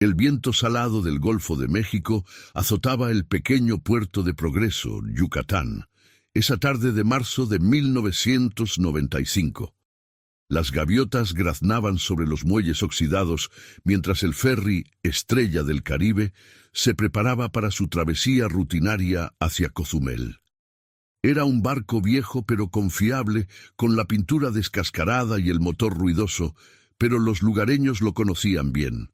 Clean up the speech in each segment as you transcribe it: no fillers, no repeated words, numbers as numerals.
El viento salado del Golfo de México azotaba el pequeño puerto de Progreso, Yucatán, esa tarde de marzo de 1995. Las gaviotas graznaban sobre los muelles oxidados mientras el ferry Estrella del Caribe se preparaba para su travesía rutinaria hacia Cozumel. Era un barco viejo pero confiable, con la pintura descascarada y el motor ruidoso, pero los lugareños lo conocían bien.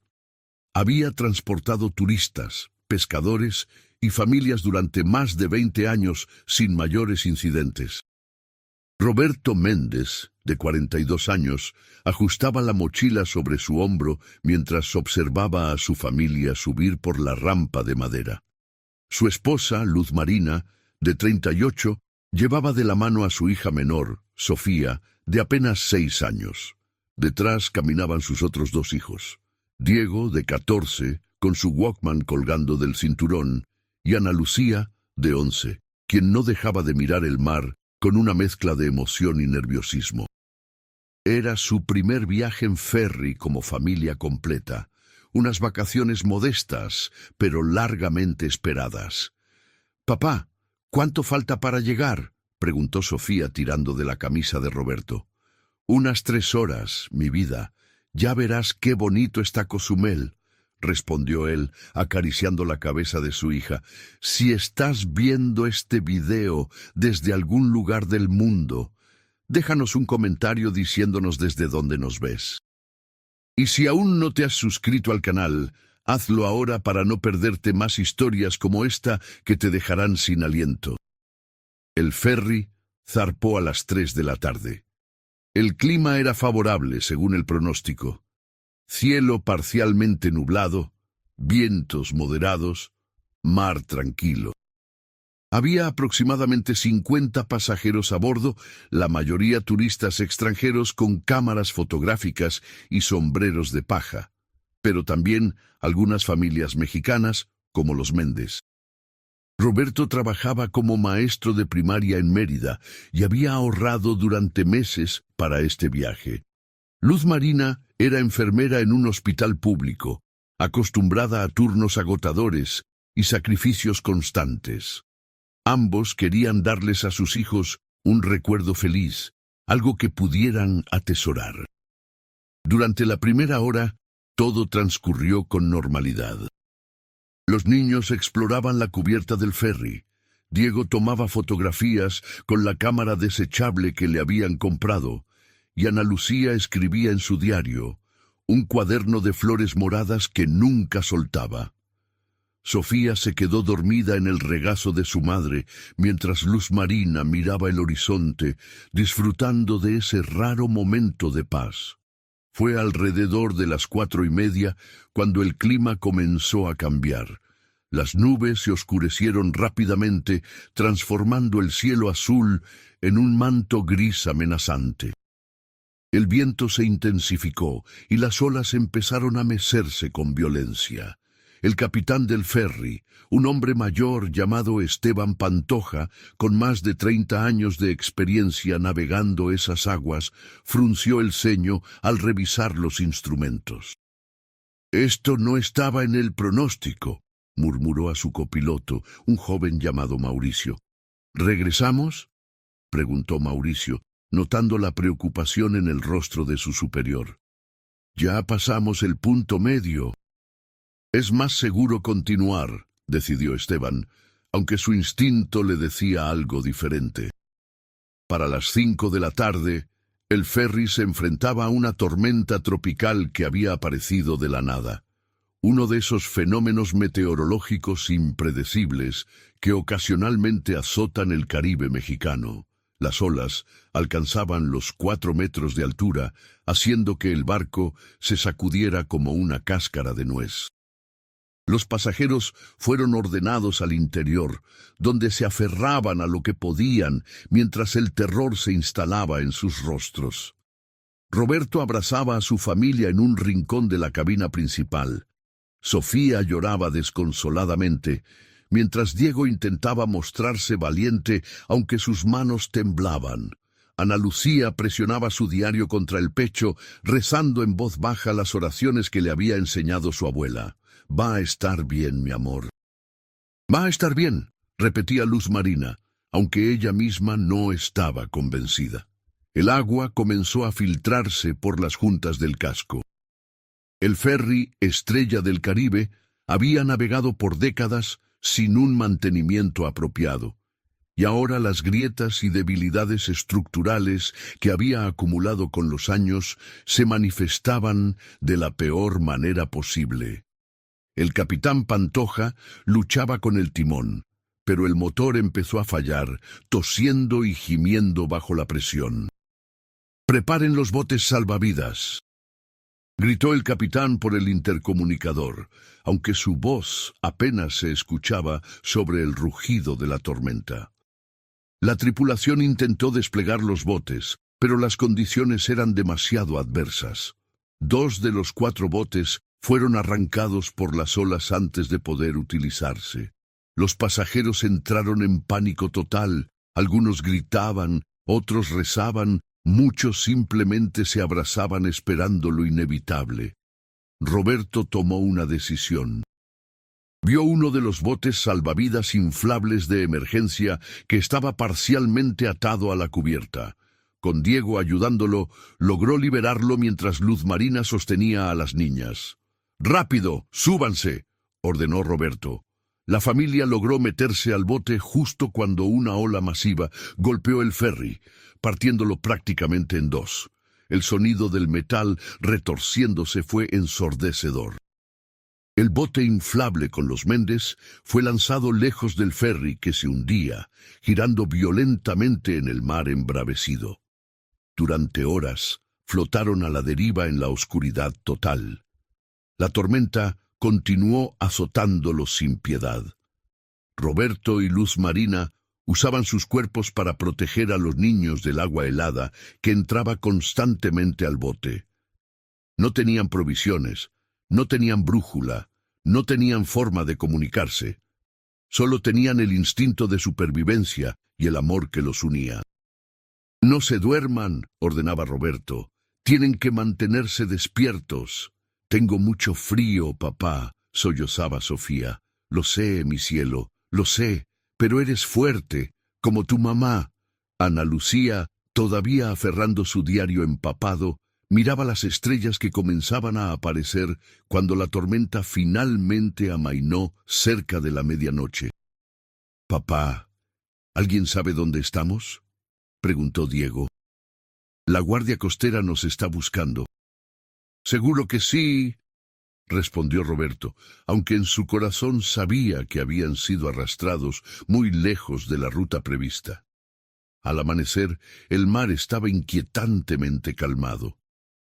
Había transportado turistas, pescadores y familias durante más de 20 años sin mayores incidentes. Roberto Méndez, de 42 años, ajustaba la mochila sobre su hombro mientras observaba a su familia subir por la rampa de madera. Su esposa, Luz Marina, de 38, llevaba de la mano a su hija menor, Sofía, de apenas 6 años. Detrás caminaban sus otros 2 hijos. Diego, de 14, con su Walkman colgando del cinturón, y Ana Lucía, de 11, quien no dejaba de mirar el mar con una mezcla de emoción y nerviosismo. Era su primer viaje en ferry como familia completa, unas vacaciones modestas, pero largamente esperadas. «Papá, ¿cuánto falta para llegar?», preguntó Sofía tirando de la camisa de Roberto. «Unas 3 horas, mi vida. Ya verás qué bonito está Cozumel», respondió él, acariciando la cabeza de su hija. «Si estás viendo este video desde algún lugar del mundo, déjanos un comentario diciéndonos desde dónde nos ves. Y si aún no te has suscrito al canal, hazlo ahora para no perderte más historias como esta que te dejarán sin aliento». El ferry zarpó a las 3 de la tarde. El clima era favorable, según el pronóstico. Cielo parcialmente nublado, vientos moderados, mar tranquilo. Había aproximadamente 50 pasajeros a bordo, la mayoría turistas extranjeros con cámaras fotográficas y sombreros de paja, pero también algunas familias mexicanas, como los Méndez. Roberto trabajaba como maestro de primaria en Mérida y había ahorrado durante meses para este viaje. Luz Marina era enfermera en un hospital público, acostumbrada a turnos agotadores y sacrificios constantes. Ambos querían darles a sus hijos un recuerdo feliz, algo que pudieran atesorar. Durante la primera hora, todo transcurrió con normalidad. Los niños exploraban la cubierta del ferry. Diego tomaba fotografías con la cámara desechable que le habían comprado, y Ana Lucía escribía en su diario, un cuaderno de flores moradas que nunca soltaba. Sofía se quedó dormida en el regazo de su madre, mientras Luz Marina miraba el horizonte, disfrutando de ese raro momento de paz. Fue alrededor de las 4:30 cuando el clima comenzó a cambiar. Las nubes se oscurecieron rápidamente, transformando el cielo azul en un manto gris amenazante. El viento se intensificó y las olas empezaron a mecerse con violencia. El capitán del ferry, un hombre mayor llamado Esteban Pantoja, con más de 30 años de experiencia navegando esas aguas, frunció el ceño al revisar los instrumentos. «Esto no estaba en el pronóstico», murmuró a su copiloto, un joven llamado Mauricio. «¿Regresamos?», preguntó Mauricio, notando la preocupación en el rostro de su superior. «Ya pasamos el punto medio». «Es más seguro continuar», decidió Esteban, aunque su instinto le decía algo diferente. Para las 5 de la tarde, el ferry se enfrentaba a una tormenta tropical que había aparecido de la nada. Uno de esos fenómenos meteorológicos impredecibles que ocasionalmente azotan el Caribe mexicano. Las olas alcanzaban los 4 metros de altura, haciendo que el barco se sacudiera como una cáscara de nuez. Los pasajeros fueron ordenados al interior, donde se aferraban a lo que podían mientras el terror se instalaba en sus rostros. Roberto abrazaba a su familia en un rincón de la cabina principal. Sofía lloraba desconsoladamente, mientras Diego intentaba mostrarse valiente aunque sus manos temblaban. Ana Lucía presionaba su diario contra el pecho, rezando en voz baja las oraciones que le había enseñado su abuela. «Va a estar bien, mi amor». «Va a estar bien», repetía Luz Marina, aunque ella misma no estaba convencida. El agua comenzó a filtrarse por las juntas del casco. El ferry Estrella del Caribe había navegado por décadas sin un mantenimiento apropiado, y ahora las grietas y debilidades estructurales que había acumulado con los años se manifestaban de la peor manera posible. El capitán Pantoja luchaba con el timón, pero el motor empezó a fallar, tosiendo y gimiendo bajo la presión. «Preparen los botes salvavidas», gritó el capitán por el intercomunicador, aunque su voz apenas se escuchaba sobre el rugido de la tormenta. La tripulación intentó desplegar los botes, pero las condiciones eran demasiado adversas. 2 de los 4 botes fueron arrancados por las olas antes de poder utilizarse. Los pasajeros entraron en pánico total, algunos gritaban, otros rezaban, muchos simplemente se abrazaban esperando lo inevitable. Roberto tomó una decisión. Vio uno de los botes salvavidas inflables de emergencia que estaba parcialmente atado a la cubierta. Con Diego ayudándolo, logró liberarlo mientras Luz Marina sostenía a las niñas. «¡Rápido, súbanse!», ordenó Roberto. La familia logró meterse al bote justo cuando una ola masiva golpeó el ferry, partiéndolo prácticamente en 2. El sonido del metal retorciéndose fue ensordecedor. El bote inflable con los Méndez fue lanzado lejos del ferry que se hundía, girando violentamente en el mar embravecido. Durante horas, flotaron a la deriva en la oscuridad total. La tormenta continuó azotándolos sin piedad. Roberto y Luz Marina usaban sus cuerpos para proteger a los niños del agua helada que entraba constantemente al bote. No tenían provisiones, no tenían brújula, no tenían forma de comunicarse. Solo tenían el instinto de supervivencia y el amor que los unía. «No se duerman», ordenaba Roberto. «Tienen que mantenerse despiertos». «Tengo mucho frío, papá», sollozaba Sofía. «Lo sé, mi cielo, lo sé, pero eres fuerte, como tu mamá». Ana Lucía, todavía aferrando su diario empapado, miraba las estrellas que comenzaban a aparecer cuando la tormenta finalmente amainó cerca de la medianoche. «Papá, ¿alguien sabe dónde estamos?», preguntó Diego. «La guardia costera nos está buscando». «Seguro que sí», respondió Roberto, aunque en su corazón sabía que habían sido arrastrados muy lejos de la ruta prevista. Al amanecer, el mar estaba inquietantemente calmado.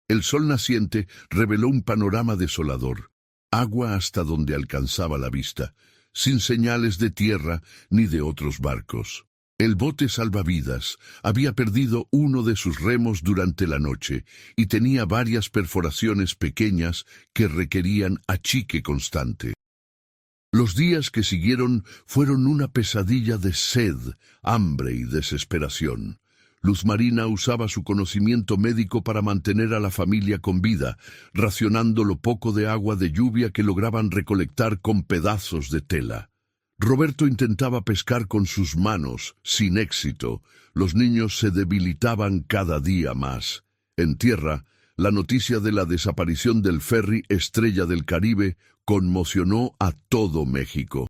El sol naciente reveló un panorama desolador, agua hasta donde alcanzaba la vista, sin señales de tierra ni de otros barcos. El bote salvavidas había perdido uno de sus remos durante la noche y tenía varias perforaciones pequeñas que requerían achique constante. Los días que siguieron fueron una pesadilla de sed, hambre y desesperación. Luz Marina usaba su conocimiento médico para mantener a la familia con vida, racionando lo poco de agua de lluvia que lograban recolectar con pedazos de tela. Roberto intentaba pescar con sus manos, sin éxito. Los niños se debilitaban cada día más. En tierra, la noticia de la desaparición del ferry Estrella del Caribe conmocionó a todo México.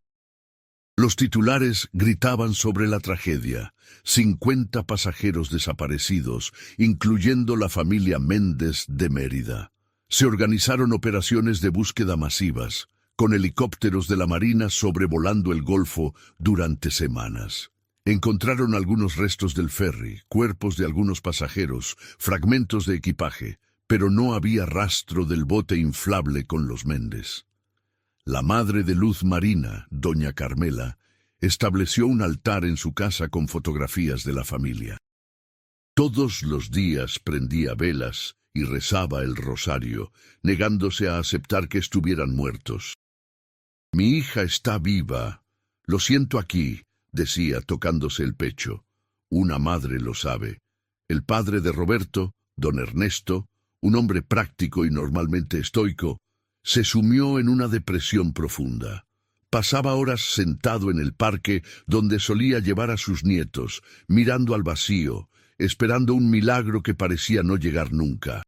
Los titulares gritaban sobre la tragedia. 50 pasajeros desaparecidos, incluyendo la familia Méndez de Mérida. Se organizaron operaciones de búsqueda masivas, con helicópteros de la Marina sobrevolando el Golfo durante semanas. Encontraron algunos restos del ferry, cuerpos de algunos pasajeros, fragmentos de equipaje, pero no había rastro del bote inflable con los Méndez. La madre de Luz Marina, doña Carmela, estableció un altar en su casa con fotografías de la familia. Todos los días prendía velas y rezaba el rosario, negándose a aceptar que estuvieran muertos. «Mi hija está viva. Lo siento aquí», decía tocándose el pecho. «Una madre lo sabe. el padre de Roberto, don Ernesto, un hombre práctico y normalmente estoico, se sumió en una depresión profunda. Pasaba horas sentado en el parque donde solía llevar a sus nietos, mirando al vacío, esperando un milagro que parecía no llegar nunca.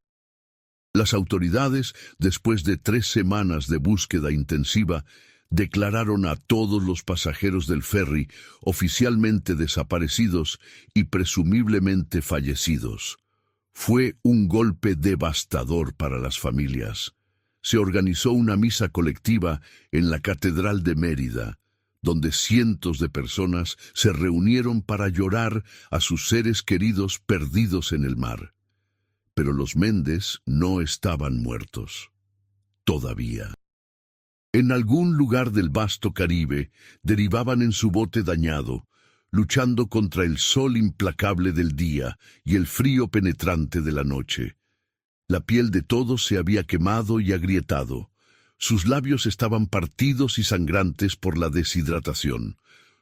Las autoridades, después de 3 semanas de búsqueda intensiva, declararon a todos los pasajeros del ferry oficialmente desaparecidos y presumiblemente fallecidos. Fue un golpe devastador para las familias. Se organizó una misa colectiva en la Catedral de Mérida, donde cientos de personas se reunieron para llorar a sus seres queridos perdidos en el mar. Pero los Méndez no estaban muertos. Todavía. En algún lugar del vasto Caribe derivaban en su bote dañado, luchando contra el sol implacable del día y el frío penetrante de la noche. La piel de todos se había quemado y agrietado. Sus labios estaban partidos y sangrantes por la deshidratación.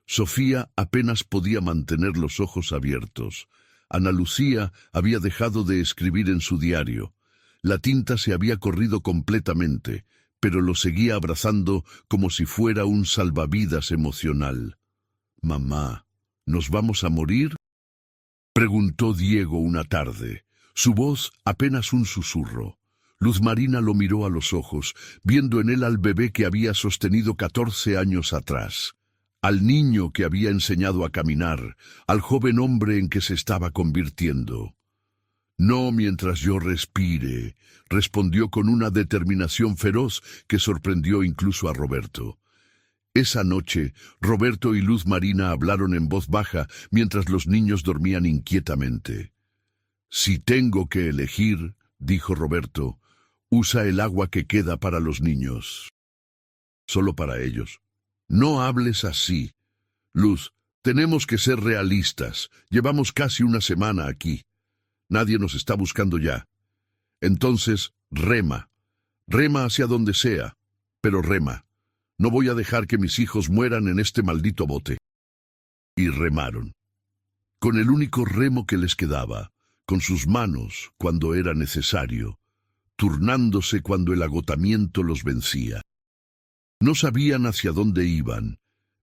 Sofía apenas podía mantener los ojos abiertos. Ana Lucía había dejado de escribir en su diario. La tinta se había corrido completamente, pero lo seguía abrazando como si fuera un salvavidas emocional. «Mamá, ¿nos vamos a morir?», preguntó Diego una tarde. Su voz apenas un susurro. Luz Marina lo miró a los ojos, viendo en él al bebé que había sostenido 14 años atrás, al niño que había enseñado a caminar, al joven hombre en que se estaba convirtiendo. «No mientras yo respire», respondió con una determinación feroz que sorprendió incluso a Roberto. Esa noche, Roberto y Luz Marina hablaron en voz baja mientras los niños dormían inquietamente. «Si tengo que elegir», dijo Roberto, «usa el agua que queda para los niños. Solo para ellos. No hables así. Luz, tenemos que ser realistas. Llevamos casi una semana aquí. Nadie nos está buscando ya. Entonces, rema. Rema hacia donde sea, pero rema. No voy a dejar que mis hijos mueran en este maldito bote». Y remaron. Con el único remo que les quedaba, con sus manos cuando era necesario, turnándose cuando el agotamiento los vencía. No sabían hacia dónde iban,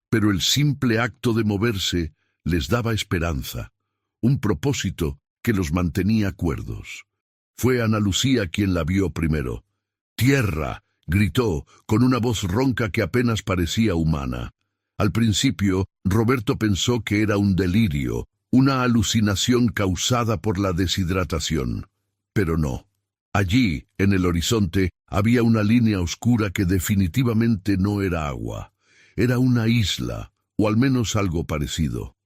pero el simple acto de moverse les daba esperanza, un propósito que los mantenía cuerdos. Fue Ana Lucía quien la vio primero. «¡Tierra!», gritó, con una voz ronca que apenas parecía humana. Al principio, Roberto pensó que era un delirio, una alucinación causada por la deshidratación. Pero no. Allí, en el horizonte, había una línea oscura que definitivamente no era agua. Era una isla, o al menos algo parecido.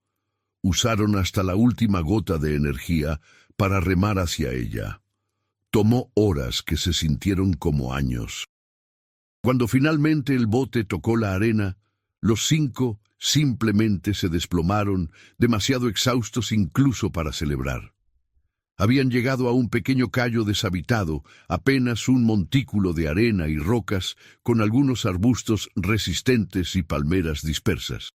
Usaron hasta la última gota de energía para remar hacia ella. Tomó horas que se sintieron como años. Cuando finalmente el bote tocó la arena, los 5 simplemente se desplomaron, demasiado exhaustos incluso para celebrar. Habían llegado a un pequeño cayo deshabitado, apenas un montículo de arena y rocas, con algunos arbustos resistentes y palmeras dispersas.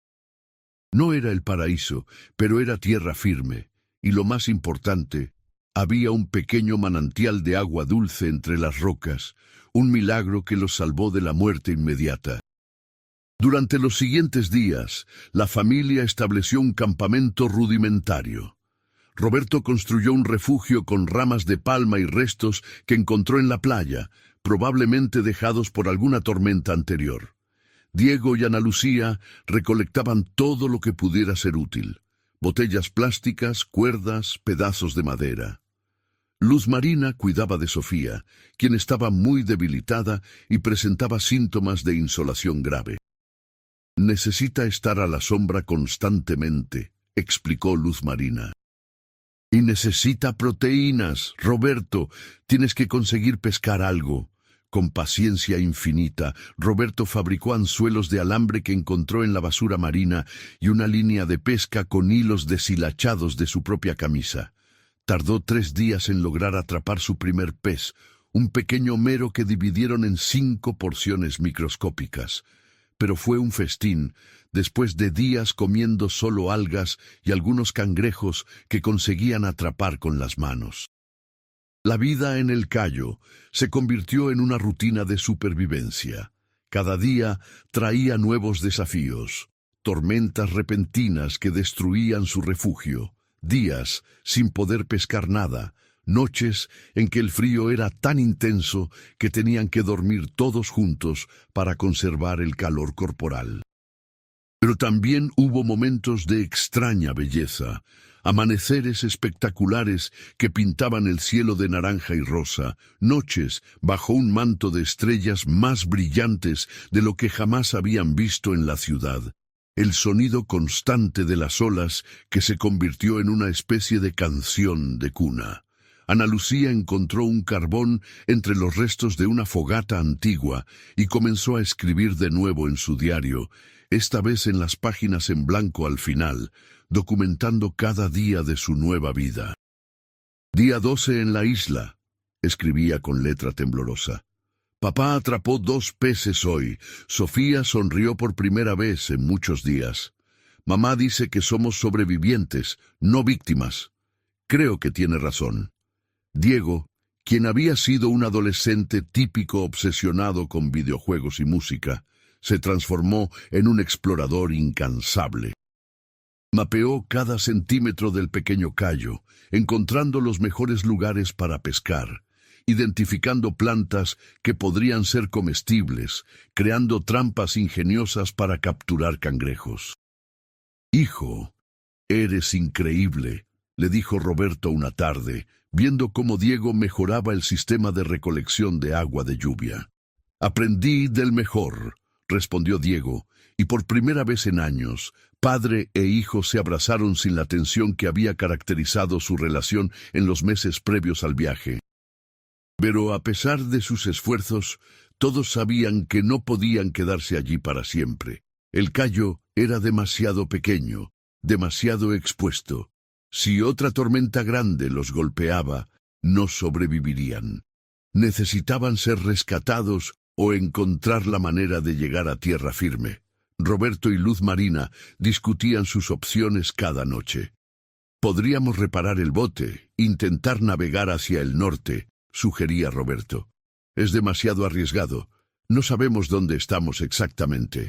No era el paraíso, pero era tierra firme, y lo más importante, había un pequeño manantial de agua dulce entre las rocas, un milagro que los salvó de la muerte inmediata. Durante los siguientes días, la familia estableció un campamento rudimentario. Roberto construyó un refugio con ramas de palma y restos que encontró en la playa, probablemente dejados por alguna tormenta anterior. Diego y Ana Lucía recolectaban todo lo que pudiera ser útil: botellas plásticas, cuerdas, pedazos de madera. Luz Marina cuidaba de Sofía, quien estaba muy debilitada y presentaba síntomas de insolación grave. «Necesita estar a la sombra constantemente», explicó Luz Marina. «Y necesita proteínas, Roberto. Tienes que conseguir pescar algo». Con paciencia infinita, Roberto fabricó anzuelos de alambre que encontró en la basura marina y una línea de pesca con hilos deshilachados de su propia camisa. Tardó 3 días en lograr atrapar su primer pez, un pequeño mero que dividieron en 5 porciones microscópicas. pero fue un festín, después de días comiendo solo algas y algunos cangrejos que conseguían atrapar con las manos. La vida en el Cayo se convirtió en una rutina de supervivencia. Cada día traía nuevos desafíos, tormentas repentinas que destruían su refugio, días sin poder pescar nada, noches en que el frío era tan intenso que tenían que dormir todos juntos para conservar el calor corporal. Pero también hubo momentos de extraña belleza, amaneceres espectaculares que pintaban el cielo de naranja y rosa, noches bajo un manto de estrellas más brillantes de lo que jamás habían visto en la ciudad, el sonido constante de las olas que se convirtió en una especie de canción de cuna. Ana Lucía encontró un carbón entre los restos de una fogata antigua y comenzó a escribir de nuevo en su diario, esta vez en las páginas en blanco al final, documentando cada día de su nueva vida. Día 12 en la isla, escribía con letra temblorosa. Papá atrapó 2 peces hoy. Sofía sonrió por primera vez en muchos días. Mamá dice que somos sobrevivientes, no víctimas. Creo que tiene razón. Diego, quien había sido un adolescente típico obsesionado con videojuegos y música, se transformó en un explorador incansable. Mapeó cada centímetro del pequeño cayo, encontrando los mejores lugares para pescar, identificando plantas que podrían ser comestibles, creando trampas ingeniosas para capturar cangrejos. «Hijo, eres increíble», le dijo Roberto una tarde, viendo cómo Diego mejoraba el sistema de recolección de agua de lluvia. «Aprendí del mejor», respondió Diego, y por primera vez en años, padre e hijo se abrazaron sin la tensión que había caracterizado su relación en los meses previos al viaje. Pero a pesar de sus esfuerzos, todos sabían que no podían quedarse allí para siempre. El Cayo era demasiado pequeño, demasiado expuesto. Si otra tormenta grande los golpeaba, no sobrevivirían. Necesitaban ser rescatados o encontrar la manera de llegar a tierra firme. Roberto y Luz Marina discutían sus opciones cada noche. «Podríamos reparar el bote, intentar navegar hacia el norte», sugería Roberto. «Es demasiado arriesgado. No sabemos dónde estamos exactamente».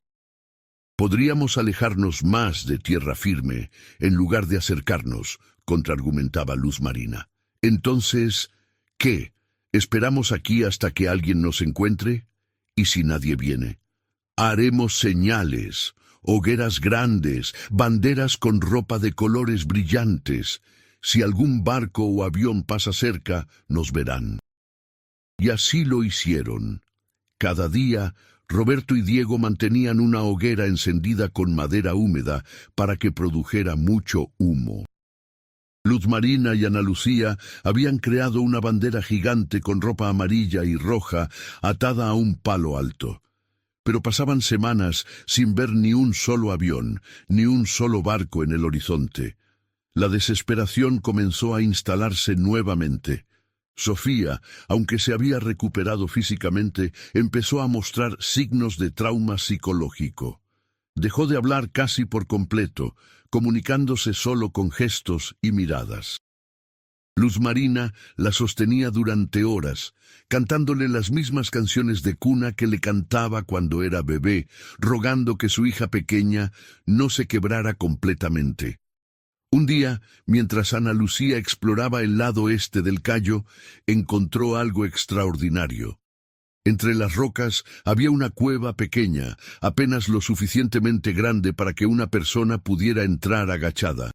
«Podríamos alejarnos más de tierra firme, en lugar de acercarnos», contraargumentaba Luz Marina. «Entonces, ¿qué? ¿Esperamos aquí hasta que alguien nos encuentre? ¿Y si nadie viene? Haremos señales, hogueras grandes, banderas con ropa de colores brillantes. Si algún barco o avión pasa cerca, nos verán». Y así lo hicieron. Cada día, Roberto y Diego mantenían una hoguera encendida con madera húmeda para que produjera mucho humo. Luz Marina y Ana Lucía habían creado una bandera gigante con ropa amarilla y roja atada a un palo alto. Pero pasaban semanas sin ver ni un solo avión, ni un solo barco en el horizonte. La desesperación comenzó a instalarse nuevamente. Sofía, aunque se había recuperado físicamente, empezó a mostrar signos de trauma psicológico. Dejó de hablar casi por completo, comunicándose solo con gestos y miradas. Luz Marina la sostenía durante horas, cantándole las mismas canciones de cuna que le cantaba cuando era bebé, rogando que su hija pequeña no se quebrara completamente. Un día, mientras Ana Lucía exploraba el lado este del Cayo, encontró algo extraordinario. Entre las rocas había una cueva pequeña, apenas lo suficientemente grande para que una persona pudiera entrar agachada.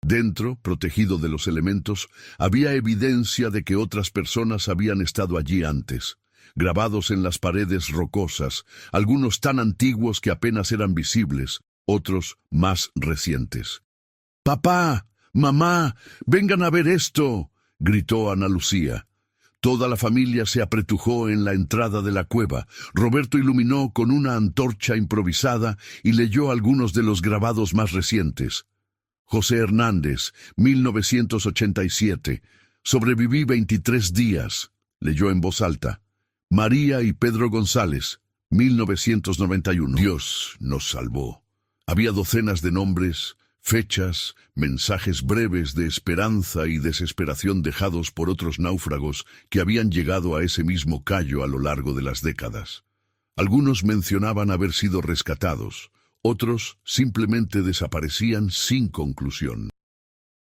Dentro, protegido de los elementos, había evidencia de que otras personas habían estado allí antes, grabados en las paredes rocosas, algunos tan antiguos que apenas eran visibles, otros más recientes. «¡Papá! ¡Mamá! ¡Vengan a ver esto!», gritó Ana Lucía. Toda la familia se apretujó en la entrada de la cueva. Roberto iluminó con una antorcha improvisada y leyó algunos de los grabados más recientes. José Hernández, 1987. Sobreviví 23 días, leyó en voz alta. María y Pedro González, 1991. Dios nos salvó. Había docenas de nombres, fechas, mensajes breves de esperanza y desesperación dejados por otros náufragos que habían llegado a ese mismo cayó a lo largo de las décadas. Algunos mencionaban haber sido rescatados, otros simplemente desaparecían sin conclusión.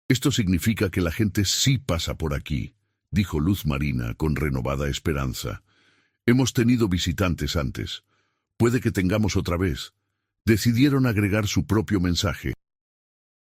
Esto significa que la gente sí pasa por aquí, dijo Luz Marina con renovada esperanza. Hemos tenido visitantes antes. Puede que tengamos otra vez. Decidieron agregar su propio mensaje.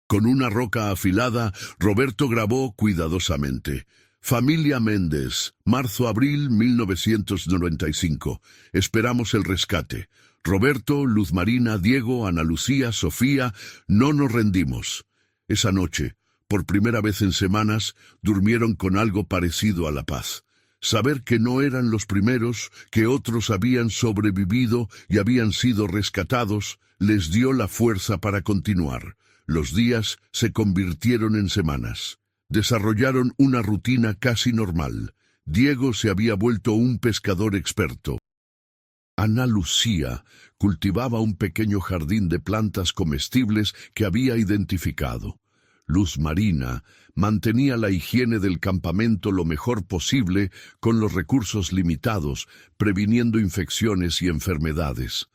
Con una roca afilada, Roberto grabó cuidadosamente. Familia Méndez, marzo-abril 1995. Esperamos el rescate. Roberto, Luz Marina, Diego, Ana Lucía, Sofía, no nos rendimos. Esa noche, por primera vez en semanas, durmieron con algo parecido a la paz. Saber que no eran los primeros, que otros habían sobrevivido y habían sido rescatados, les dio la fuerza para continuar. Los días se convirtieron en semanas. Desarrollaron una rutina casi normal. Diego se había vuelto un pescador experto. Ana Lucía cultivaba un pequeño jardín de plantas comestibles que había identificado. Luz Marina mantenía la higiene del campamento lo mejor posible con los recursos limitados, previniendo infecciones y enfermedades.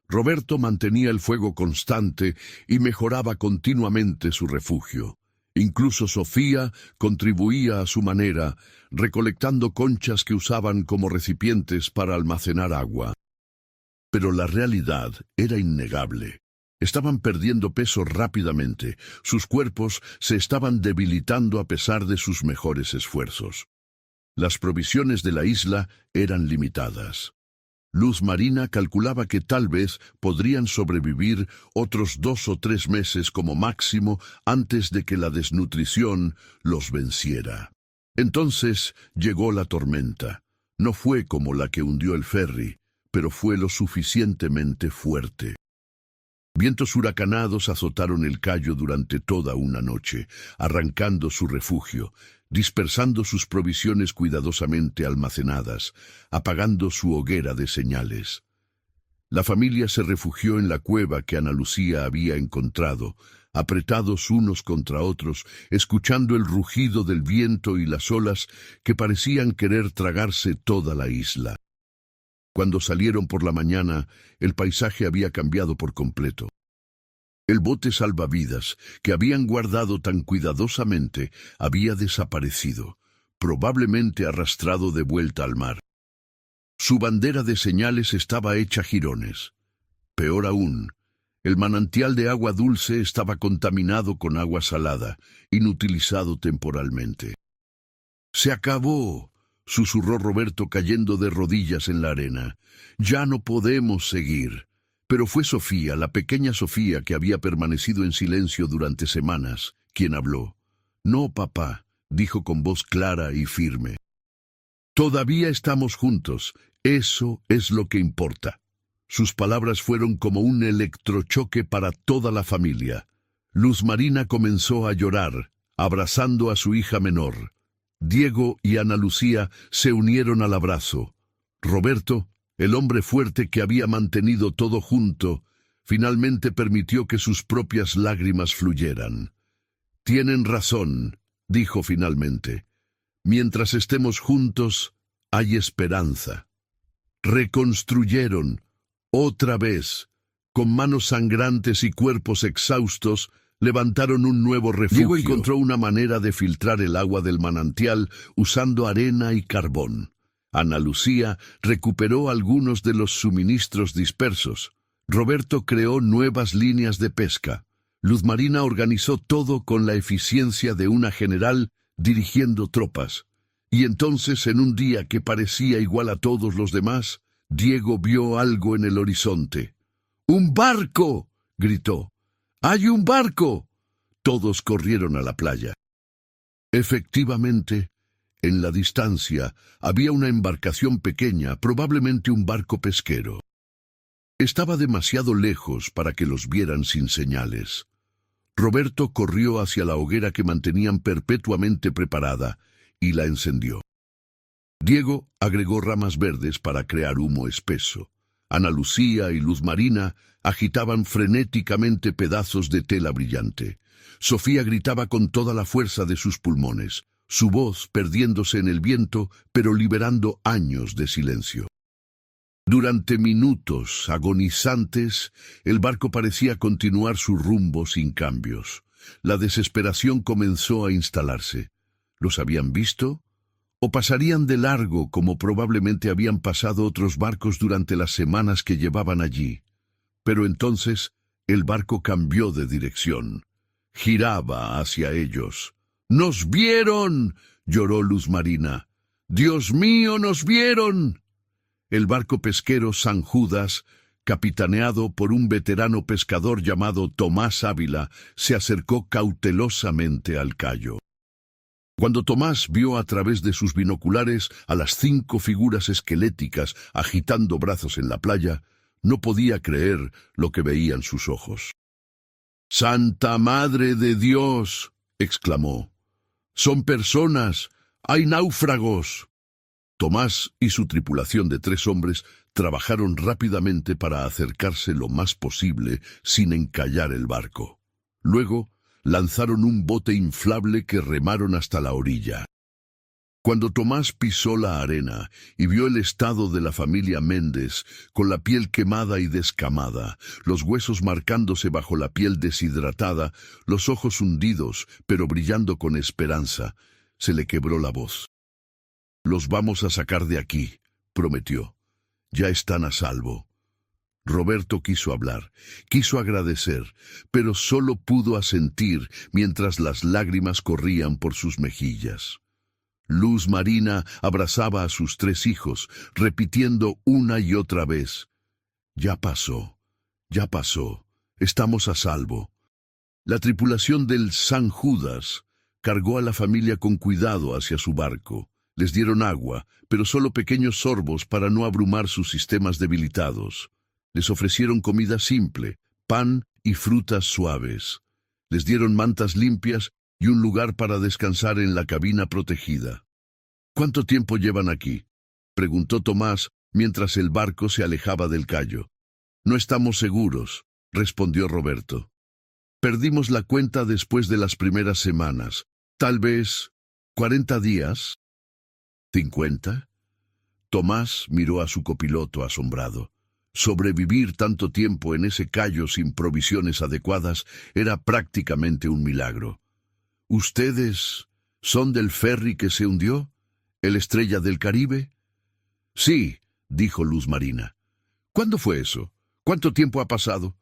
Roberto mantenía el fuego constante y mejoraba continuamente su refugio. Incluso Sofía contribuía a su manera, recolectando conchas que usaban como recipientes para almacenar agua. Pero la realidad era innegable. Estaban perdiendo peso rápidamente, sus cuerpos se estaban debilitando a pesar de sus mejores esfuerzos. Las provisiones de la isla eran limitadas. Luz Marina calculaba que tal vez podrían sobrevivir otros 2 o 3 meses como máximo antes de que la desnutrición los venciera. Entonces llegó la tormenta. No fue como la que hundió el ferry, pero fue lo suficientemente fuerte. Vientos huracanados azotaron el cayó durante toda una noche, arrancando su refugio, dispersando sus provisiones cuidadosamente almacenadas, apagando su hoguera de señales. La familia se refugió en la cueva que Ana Lucía había encontrado, apretados unos contra otros, escuchando el rugido del viento y las olas que parecían querer tragarse toda la isla. Cuando salieron por la mañana, el paisaje había cambiado por completo. El bote salvavidas, que habían guardado tan cuidadosamente, había desaparecido, probablemente arrastrado de vuelta al mar. Su bandera de señales estaba hecha jirones. Peor aún, el manantial de agua dulce estaba contaminado con agua salada, inutilizado temporalmente. «Se acabó», susurró Roberto cayendo de rodillas en la arena. «Ya no podemos seguir». Pero fue Sofía, la pequeña Sofía que había permanecido en silencio durante semanas, quien habló. «No, papá», dijo con voz clara y firme. «Todavía estamos juntos, eso es lo que importa». Sus palabras fueron como un electrochoque para toda la familia. Luz Marina comenzó a llorar, abrazando a su hija menor. Diego y Ana Lucía se unieron al abrazo. Roberto, el hombre fuerte que había mantenido todo junto, finalmente permitió que sus propias lágrimas fluyeran. «Tienen razón», dijo finalmente. «Mientras estemos juntos, hay esperanza». Reconstruyeron, otra vez, con manos sangrantes y cuerpos exhaustos, levantaron un nuevo refugio. Diego encontró una manera de filtrar el agua del manantial usando arena y carbón. Ana Lucía recuperó algunos de los suministros dispersos. Roberto creó nuevas líneas de pesca. Luz Marina organizó todo con la eficiencia de una general dirigiendo tropas. Y entonces, en un día que parecía igual a todos los demás, Diego vio algo en el horizonte. «¡Un barco!», gritó. «¡Hay un barco!». Todos corrieron a la playa. Efectivamente, en la distancia había una embarcación pequeña, probablemente un barco pesquero. Estaba demasiado lejos para que los vieran sin señales. Roberto corrió hacia la hoguera que mantenían perpetuamente preparada y la encendió. Diego agregó ramas verdes para crear humo espeso. Ana Lucía y Luz Marina agitaban frenéticamente pedazos de tela brillante. Sofía gritaba con toda la fuerza de sus pulmones, su voz perdiéndose en el viento, pero liberando años de silencio. Durante minutos agonizantes, el barco parecía continuar su rumbo sin cambios. La desesperación comenzó a instalarse. ¿Los habían visto? ¿O pasarían de largo como probablemente habían pasado otros barcos durante las semanas que llevaban allí? Pero entonces el barco cambió de dirección. Giraba hacia ellos. ¡Nos vieron!, lloró Luz Marina. ¡Dios mío, nos vieron! El barco pesquero San Judas, capitaneado por un veterano pescador llamado Tomás Ávila, se acercó cautelosamente al cayo. Cuando Tomás vio a través de sus binoculares a las 5 figuras esqueléticas agitando brazos en la playa, no podía creer lo que veían sus ojos. «¡Santa Madre de Dios!», exclamó. «¡Son personas! ¡Hay náufragos!». Tomás y su tripulación de 3 hombres trabajaron rápidamente para acercarse lo más posible sin encallar el barco. Luego, lanzaron un bote inflable que remaron hasta la orilla. Cuando Tomás pisó la arena y vio el estado de la familia Méndez, con la piel quemada y descamada, los huesos marcándose bajo la piel deshidratada, los ojos hundidos, pero brillando con esperanza, se le quebró la voz. «Los vamos a sacar de aquí», prometió. «Ya están a salvo». Roberto quiso hablar, quiso agradecer, pero solo pudo asentir mientras las lágrimas corrían por sus mejillas. Luz Marina abrazaba a sus 3 hijos, repitiendo una y otra vez: «Ya pasó, estamos a salvo». La tripulación del San Judas cargó a la familia con cuidado hacia su barco. Les dieron agua, pero solo pequeños sorbos para no abrumar sus sistemas debilitados. Les ofrecieron comida simple, pan y frutas suaves. Les dieron mantas limpias y un lugar para descansar en la cabina protegida. «¿Cuánto tiempo llevan aquí?», preguntó Tomás mientras el barco se alejaba del cayo. «No estamos seguros», respondió Roberto. «Perdimos la cuenta después de las primeras semanas. Tal vez 40 días. ¿50? Tomás miró a su copiloto asombrado. Sobrevivir tanto tiempo en ese cayo sin provisiones adecuadas era prácticamente un milagro. «¿Ustedes son del ferry que se hundió? ¿El Estrella del Caribe?» «Sí», dijo Luz Marina. «¿Cuándo fue eso? ¿Cuánto tiempo ha pasado?»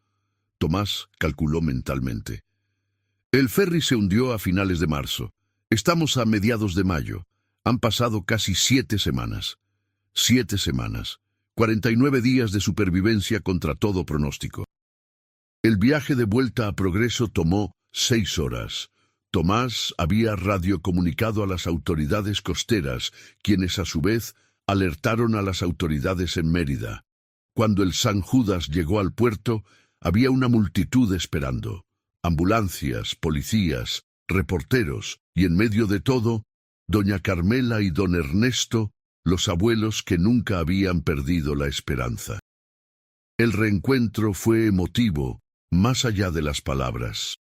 Tomás calculó mentalmente. «El ferry se hundió a finales de marzo. Estamos a mediados de mayo. Han pasado casi 7 semanas. 7 semanas. 49 días de supervivencia contra todo pronóstico». El viaje de vuelta a Progreso tomó 6 horas. Tomás había radiocomunicado a las autoridades costeras, quienes a su vez alertaron a las autoridades en Mérida. Cuando el San Judas llegó al puerto, había una multitud esperando. Ambulancias, policías, reporteros, y en medio de todo, doña Carmela y don Ernesto, los abuelos que nunca habían perdido la esperanza. El reencuentro fue emotivo, más allá de las palabras.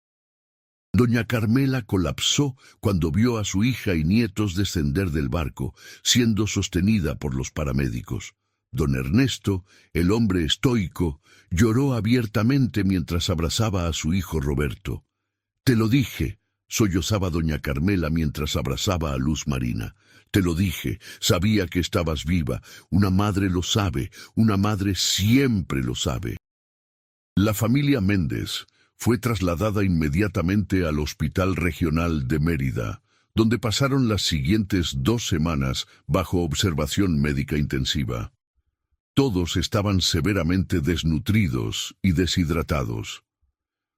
Doña Carmela colapsó cuando vio a su hija y nietos descender del barco, siendo sostenida por los paramédicos. Don Ernesto, el hombre estoico, lloró abiertamente mientras abrazaba a su hijo Roberto. «Te lo dije», sollozaba doña Carmela mientras abrazaba a Luz Marina. «Te lo dije, sabía que estabas viva. Una madre lo sabe, una madre siempre lo sabe». La familia Méndez fue trasladada inmediatamente al Hospital Regional de Mérida, donde pasaron las siguientes 2 semanas bajo observación médica intensiva. Todos estaban severamente desnutridos y deshidratados.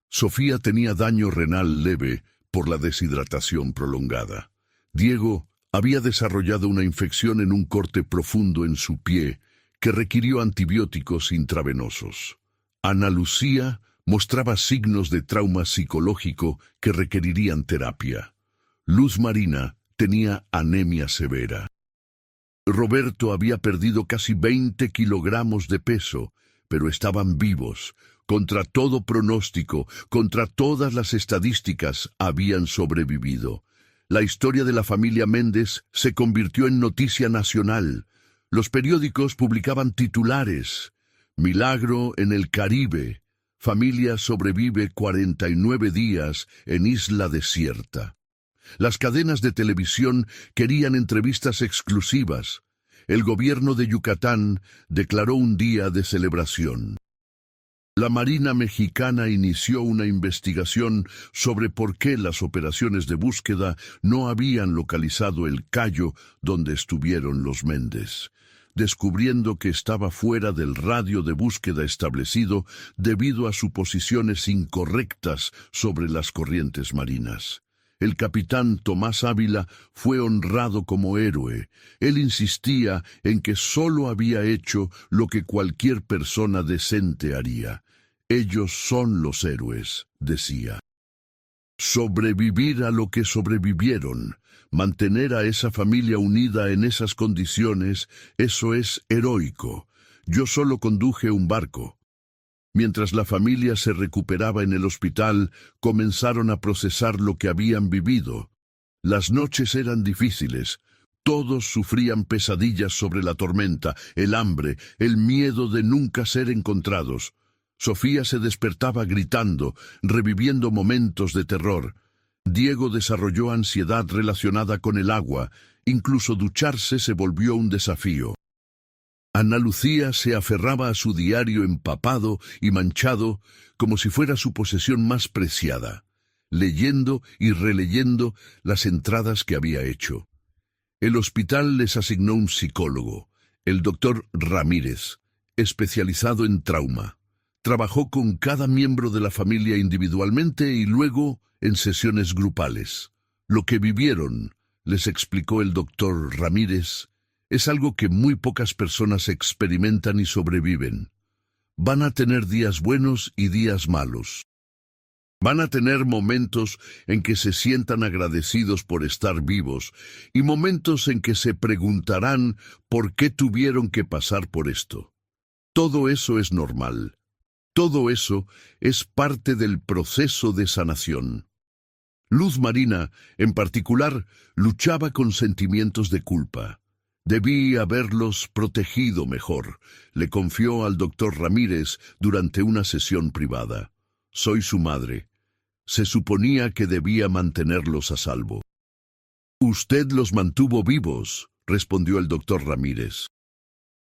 Sofía tenía daño renal leve por la deshidratación prolongada. Diego había desarrollado una infección en un corte profundo en su pie que requirió antibióticos intravenosos. Ana Lucía mostraba signos de trauma psicológico que requerirían terapia. Luz Marina tenía anemia severa. Roberto había perdido casi 20 kilogramos de peso, pero estaban vivos. Contra todo pronóstico, contra todas las estadísticas, habían sobrevivido. La historia de la familia Méndez se convirtió en noticia nacional. Los periódicos publicaban titulares: Milagro en el Caribe. Familia sobrevive 49 días en isla desierta. Las cadenas de televisión querían entrevistas exclusivas. El gobierno de Yucatán declaró un día de celebración. La Marina Mexicana inició una investigación sobre por qué las operaciones de búsqueda no habían localizado el callo donde estuvieron los Méndez, descubriendo que estaba fuera del radio de búsqueda establecido debido a suposiciones incorrectas sobre las corrientes marinas. El capitán Tomás Ávila fue honrado como héroe. Él insistía en que solo había hecho lo que cualquier persona decente haría. Ellos son los héroes, decía. Sobrevivir a lo que sobrevivieron, mantener a esa familia unida en esas condiciones, eso es heroico. Yo solo conduje un barco. Mientras la familia se recuperaba en el hospital, comenzaron a procesar lo que habían vivido. Las noches eran difíciles. Todos sufrían pesadillas sobre la tormenta, el hambre, el miedo de nunca ser encontrados. Sofía se despertaba gritando, reviviendo momentos de terror. Diego desarrolló ansiedad relacionada con el agua. Incluso ducharse se volvió un desafío. Ana Lucía se aferraba a su diario empapado y manchado como si fuera su posesión más preciada, leyendo y releyendo las entradas que había hecho. El hospital les asignó un psicólogo, el doctor Ramírez, especializado en trauma. Trabajó con cada miembro de la familia individualmente y luego en sesiones grupales. Lo que vivieron, les explicó el doctor Ramírez, es algo que muy pocas personas experimentan y sobreviven. Van a tener días buenos y días malos. Van a tener momentos en que se sientan agradecidos por estar vivos y momentos en que se preguntarán por qué tuvieron que pasar por esto. Todo eso es normal. Todo eso es parte del proceso de sanación. Luz Marina, en particular, luchaba con sentimientos de culpa. Debí haberlos protegido mejor, le confió al doctor Ramírez durante una sesión privada. Soy su madre. Se suponía que debía mantenerlos a salvo. Usted los mantuvo vivos, respondió el doctor Ramírez.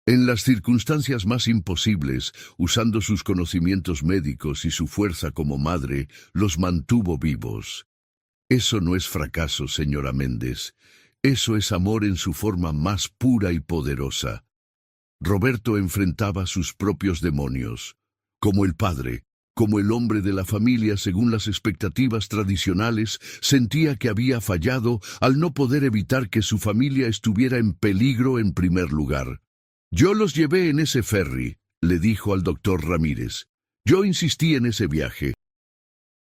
En las circunstancias más imposibles, usando sus conocimientos médicos y su fuerza como madre, los mantuvo vivos. Eso no es fracaso, señora Méndez. Eso es amor en su forma más pura y poderosa. Roberto enfrentaba sus propios demonios. Como el padre, como el hombre de la familia según las expectativas tradicionales, sentía que había fallado al no poder evitar que su familia estuviera en peligro en primer lugar. Yo los llevé en ese ferry, le dijo al doctor Ramírez. Yo insistí en ese viaje.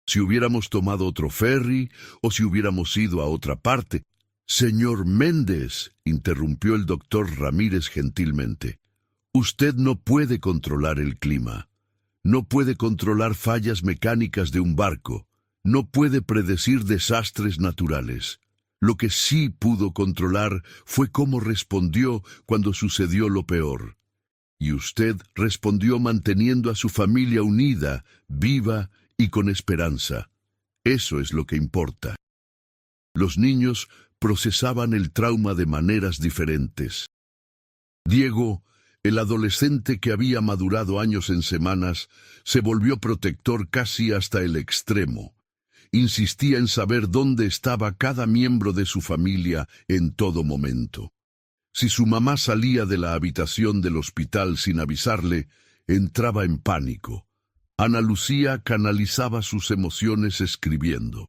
Si hubiéramos tomado otro ferry o si hubiéramos ido a otra parte. Señor Méndez, interrumpió el doctor Ramírez gentilmente, usted no puede controlar el clima, no puede controlar fallas mecánicas de un barco, no puede predecir desastres naturales. Lo que sí pudo controlar fue cómo respondió cuando sucedió lo peor. Y usted respondió manteniendo a su familia unida, viva y con esperanza. Eso es lo que importa. Los niños procesaban el trauma de maneras diferentes. Diego, el adolescente que había madurado años en semanas, se volvió protector casi hasta el extremo. Insistía en saber dónde estaba cada miembro de su familia en todo momento. Si su mamá salía de la habitación del hospital sin avisarle, entraba en pánico. Ana Lucía canalizaba sus emociones escribiendo.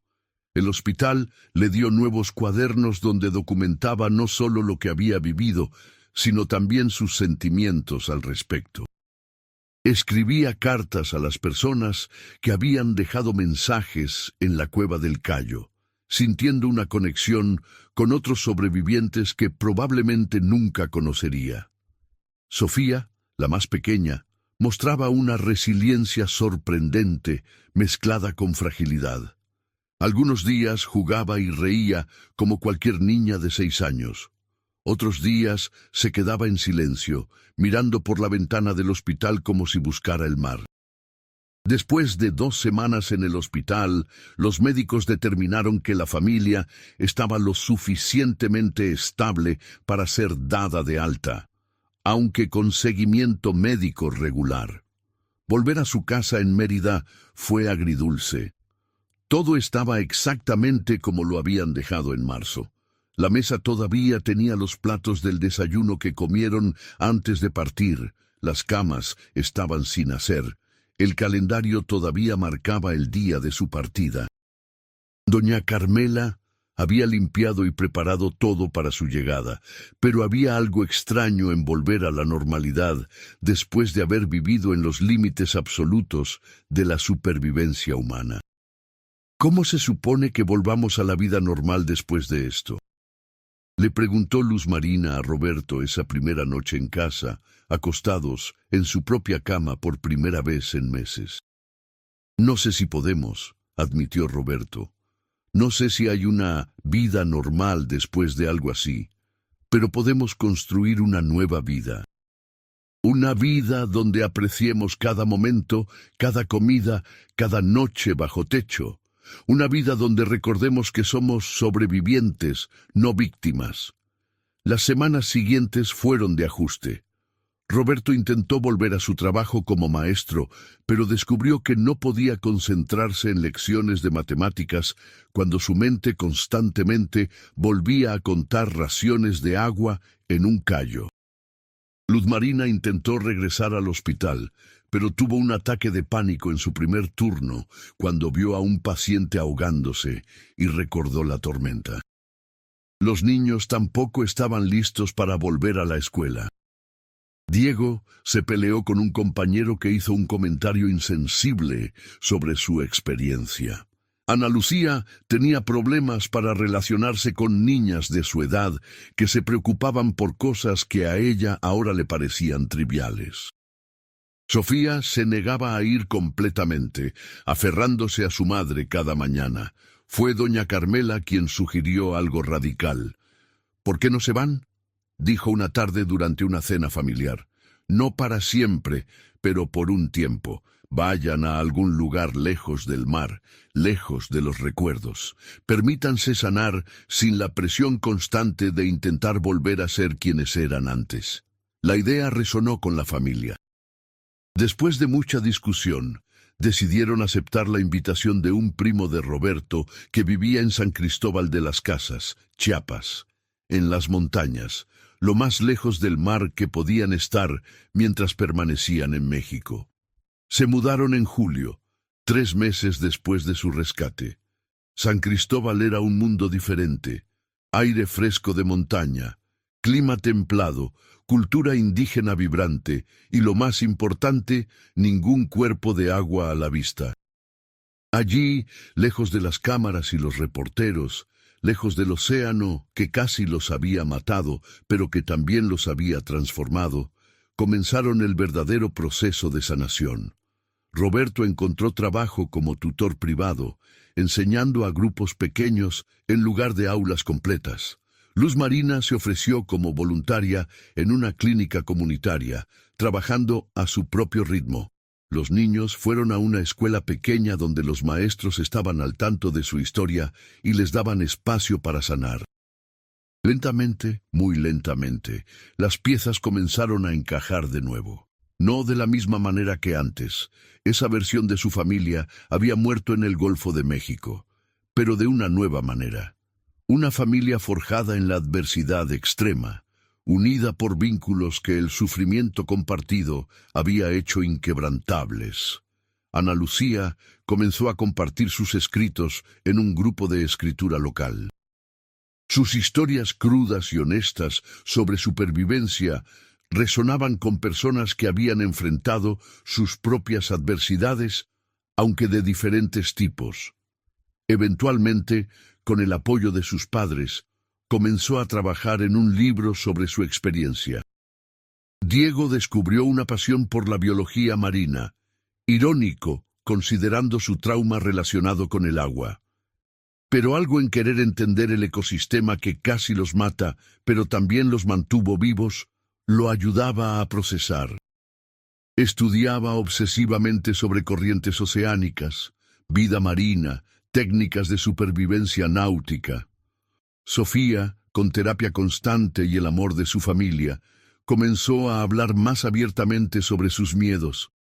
El hospital le dio nuevos cuadernos donde documentaba no solo lo que había vivido, sino también sus sentimientos al respecto. Escribía cartas a las personas que habían dejado mensajes en la cueva del Cayo. sintiendo una conexión con otros sobrevivientes que probablemente nunca conocería. Sofía, la más pequeña, mostraba una resiliencia sorprendente mezclada con fragilidad. Algunos días jugaba y reía como cualquier niña de 6 años. Otros días se quedaba en silencio, mirando por la ventana del hospital como si buscara el mar. Después de 2 semanas en el hospital, los médicos determinaron que la familia estaba lo suficientemente estable para ser dada de alta, aunque con seguimiento médico regular. Volver a su casa en Mérida fue agridulce. Todo estaba exactamente como lo habían dejado en marzo. La mesa todavía tenía los platos del desayuno que comieron antes de partir. Las camas estaban sin hacer. El calendario todavía marcaba el día de su partida. Doña Carmela había limpiado y preparado todo para su llegada, pero había algo extraño en volver a la normalidad después de haber vivido en los límites absolutos de la supervivencia humana. ¿Cómo se supone que volvamos a la vida normal después de esto?, le preguntó Luz Marina a Roberto esa primera noche en casa, acostados en su propia cama por primera vez en meses. No sé si podemos, admitió Roberto. No sé si hay una vida normal después de algo así, pero podemos construir una nueva vida. Una vida donde apreciemos cada momento, cada comida, cada noche bajo techo. Una vida donde recordemos que somos sobrevivientes, no víctimas. Las semanas siguientes fueron de ajuste. Roberto intentó volver a su trabajo como maestro, pero descubrió que no podía concentrarse en lecciones de matemáticas cuando su mente constantemente volvía a contar raciones de agua en un callo. Luz Marina intentó regresar al hospital, pero tuvo un ataque de pánico en su primer turno cuando vio a un paciente ahogándose y recordó la tormenta. Los niños tampoco estaban listos para volver a la escuela. Diego se peleó con un compañero que hizo un comentario insensible sobre su experiencia. Ana Lucía tenía problemas para relacionarse con niñas de su edad que se preocupaban por cosas que a ella ahora le parecían triviales. Sofía se negaba a ir completamente, aferrándose a su madre cada mañana. Fue doña Carmela quien sugirió algo radical. ¿Por qué no se van?, dijo una tarde durante una cena familiar. No para siempre, pero por un tiempo. Vayan a algún lugar lejos del mar, lejos de los recuerdos. Permítanse sanar sin la presión constante de intentar volver a ser quienes eran antes. La idea resonó con la familia. Después de mucha discusión, decidieron aceptar la invitación de un primo de Roberto que vivía en San Cristóbal de las Casas, Chiapas, en las montañas, lo más lejos del mar que podían estar mientras permanecían en México. Se mudaron en julio, 3 meses después de su rescate. San Cristóbal era un mundo diferente, aire fresco de montaña, clima templado, cultura indígena vibrante y, lo más importante, ningún cuerpo de agua a la vista. Allí, lejos de las cámaras y los reporteros, lejos del océano que casi los había matado, pero que también los había transformado, comenzaron el verdadero proceso de sanación. Roberto encontró trabajo como tutor privado, enseñando a grupos pequeños en lugar de aulas completas. Luz Marina se ofreció como voluntaria en una clínica comunitaria, trabajando a su propio ritmo. Los niños fueron a una escuela pequeña donde los maestros estaban al tanto de su historia y les daban espacio para sanar. Lentamente, muy lentamente, las piezas comenzaron a encajar de nuevo. No de la misma manera que antes. Esa versión de su familia había muerto en el Golfo de México, pero de una nueva manera. Una familia forjada en la adversidad extrema, unida por vínculos que el sufrimiento compartido había hecho inquebrantables. Ana Lucía comenzó a compartir sus escritos en un grupo de escritura local. Sus historias crudas y honestas sobre supervivencia resonaban con personas que habían enfrentado sus propias adversidades, aunque de diferentes tipos. Eventualmente, con el apoyo de sus padres, comenzó a trabajar en un libro sobre su experiencia. Diego descubrió una pasión por la biología marina, irónico considerando su trauma relacionado con el agua. Pero algo en querer entender el ecosistema que casi los mata, pero también los mantuvo vivos, lo ayudaba a procesar. Estudiaba obsesivamente sobre corrientes oceánicas, vida marina, técnicas de supervivencia náutica. Sofía, con terapia constante y el amor de su familia, comenzó a hablar más abiertamente sobre sus miedos.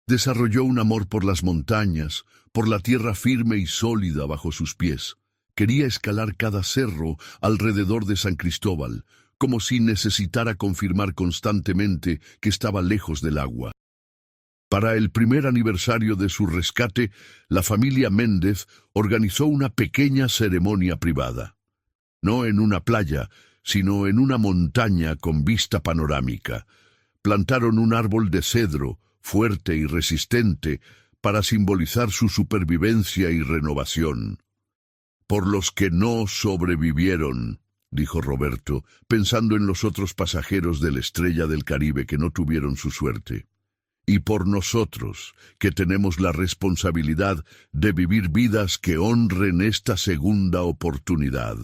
Desarrolló un amor por las montañas, por la tierra firme y sólida bajo sus pies. Quería escalar cada cerro alrededor de San Cristóbal, como si necesitara confirmar constantemente que estaba lejos del agua. Para el primer aniversario de su rescate, la familia Méndez organizó una pequeña ceremonia privada. No en una playa, sino en una montaña con vista panorámica. Plantaron un árbol de cedro, fuerte y resistente, para simbolizar su supervivencia y renovación. «Por los que no sobrevivieron», dijo Roberto, pensando en los otros pasajeros de la Estrella del Caribe que no tuvieron su suerte. «Y por nosotros, que tenemos la responsabilidad de vivir vidas que honren esta segunda oportunidad».